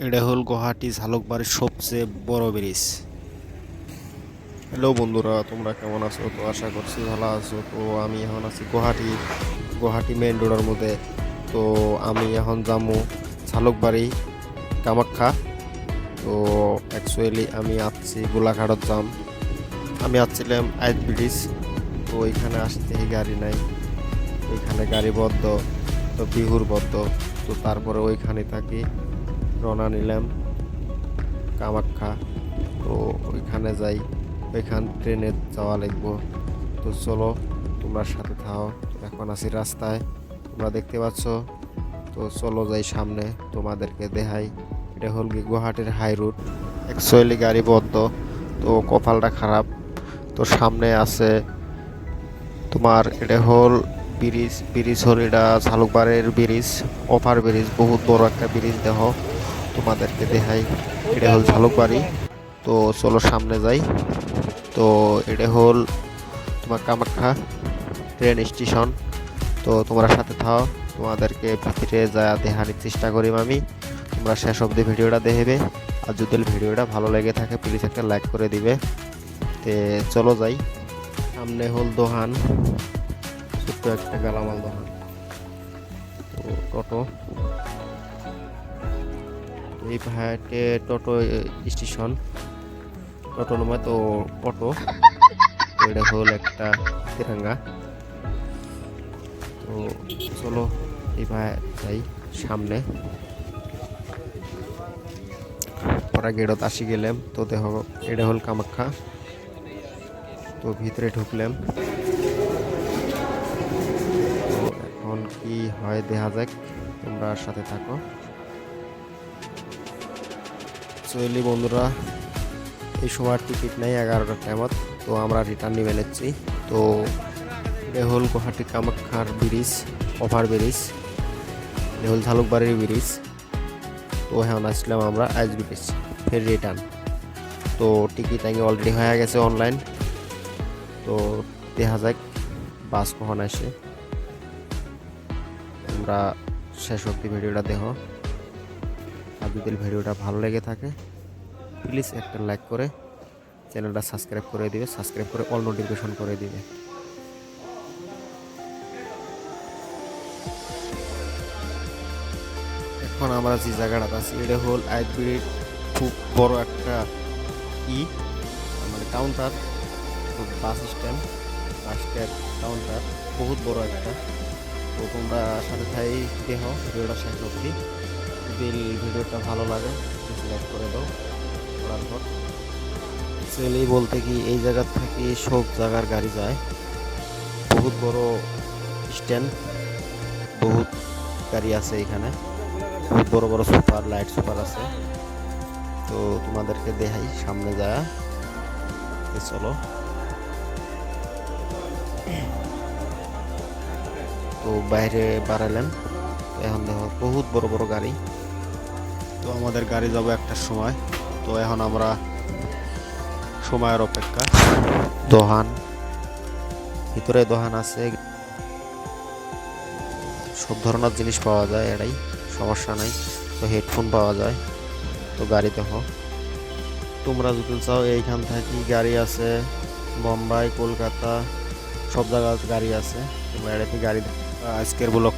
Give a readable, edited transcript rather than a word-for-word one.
এটা হল গুয়াহাটি ঝালুকবাড়ির সবচেয়ে বড় ব্রিজ। হ্যালো বন্ধুরা, তোমরা কেমন আছো? তো আশা করছি ভালো আছো। তো আমি এখন আছি গুয়াহাটি মেইন রোডের মধ্যে। তো আমি এখন যাবো ঝালুকবাড়ি কামাখ্যা। তো অ্যাকচুয়ালি আমি আসছি গোলাঘাটত যাম। আমি আসছিলাম আইত ব্রিজ। তো ওইখানে আসতে গাড়ি নাই, ওইখানে গাড়ি বদ্ধ, তো বিহুর বদ্ধ। তো তারপরে ওইখানে থাকি রওনা নিলাম কামাখ্যা। তো ওইখানে যাই, ওইখান ট্রেনে যাওয়া লাগবো। তো চলো তোমরা সাথে থাও। তো এখন আছি রাস্তায়, তোমরা দেখতে পাচ্ছ। তো চলো যাই সামনে, তোমাদেরকে দেখাই। এটা হল কি গুয়াহাটির হাই রুট। অ্যাকচুয়ালি গাড়ি বন্ধ, তো কপালটা খারাপ। তো সামনে আছে তোমার এটা হল ব্রিজ হল এটা ঝালুকবাড়ির ব্রিজ, ওভার ব্রিজ, বহুত বড় একটা ব্রিজ। দেখো তোমাদেরকে দেখাই, এটা হল ঝালুকবাড়ি। তো চলো সামনে যাই। তো এটা হল তোমার কামাখ্যা ট্রেন স্টেশন। তো তোমরা সাথে থাও, তোমাদেরকে ভিতরে যা দেখানোর চেষ্টা করি আমি। তোমরা শেষ অবধি ভিডিওটা দেখবে। আর যদি ভিডিওটা ভালো লেগে থাকে প্লিজ একটা লাইক করে দিবে। তে চলো যাই। সামনে হল দোহান, ছোট্ট একটা গালামাল দোকান। তো টোটো, এই ভাইটে টোটো স্টেশন, টোটো নয় তো অটো। তো এটা হল একটা তিরঙ্গা। তো চলো এই ভাই যাই সামনে। পরে গেটত আসি গেলাম। তো দেখো এটা হল কামাখ্যা। তো ভিতরে ঢুকলাম। তো এখন কি হয় দেখা যাক, তোমরা সাথে থাকো। চলি বন্ধুরা, এই সময় টিকিট নেই 11টার টাইমত। তো আমরা রিটার্ন নিয়ে নিচ্ছি। তো এটা হল গুয়াহাটি কামাখ্যার ব্রিজ, ওভার ব্রিজ। এটা হল ঝালুকবাড়ির ব্রিজ। তো এখন আসলাম আমরা আইস ব্রিজ, ফের রিটার্ন। তো টিকিট আগে অলরেডি হয়ে গেছে অনলাইন। তো দেখা যাক বাস কখন আসে। তোমরা শেষ অবধি ভিডিওটা দেখো। আর যদি ভিডিওটা ভালো লেগে থাকে প্লিজ একটা লাইক করে চ্যানেলটা সাবস্ক্রাইব করে দিবে, সাবস্ক্রাইব করে অল নোটিফিকেশন করে দিবে। এখন আমরা যে জায়গাটা আছি এটা হল আইবির খুব বড় একটা ই মানে কাউন্টার, বাস স্ট্যান্ড, কাউন্টার, বহুত বড় একটা। তো তোমরা সাথে থাই দেখো ভিডিওটা শেষ অবধি। যদি ভিডিওটা ভালো লাগে লাইক করে দাও। করার পর অ্যাকচুয়ালি বলতে কি এই জায়গা থেকে সব জায়গার গাড়ি যায়। বহুত বড় স্ট্যান্ড, বহুত গাড়ি আছে এখানে, বহুত বড় বড় সুপার লাইট সুপার আছে। তো তোমাদেরকে দেখাই সামনে যায়। চলো। তো বাইরে বাড়ালেন, এখন দেখো বহুত বড় বড় গাড়ি। তো আমাদের গাড়ি যাবো একটার সময়। তো এখন আমরা সময়ের অপেক্ষা। দোহান, ভিতরে দোহান আছে, সব ধরনের জিনিস পাওয়া যায়, এটাই সমস্যা নাই। তো হেডফোন পাওয়া যায়। তো গাড়ি দেখো, তোমরা যদি চাও এইখান থেকে গাড়ি আছে বোম্বাই, কলকাতা, সব জায়গায় গাড়ি আছে। তোমরা এটাতে গাড়ি। আজকের ব্লগ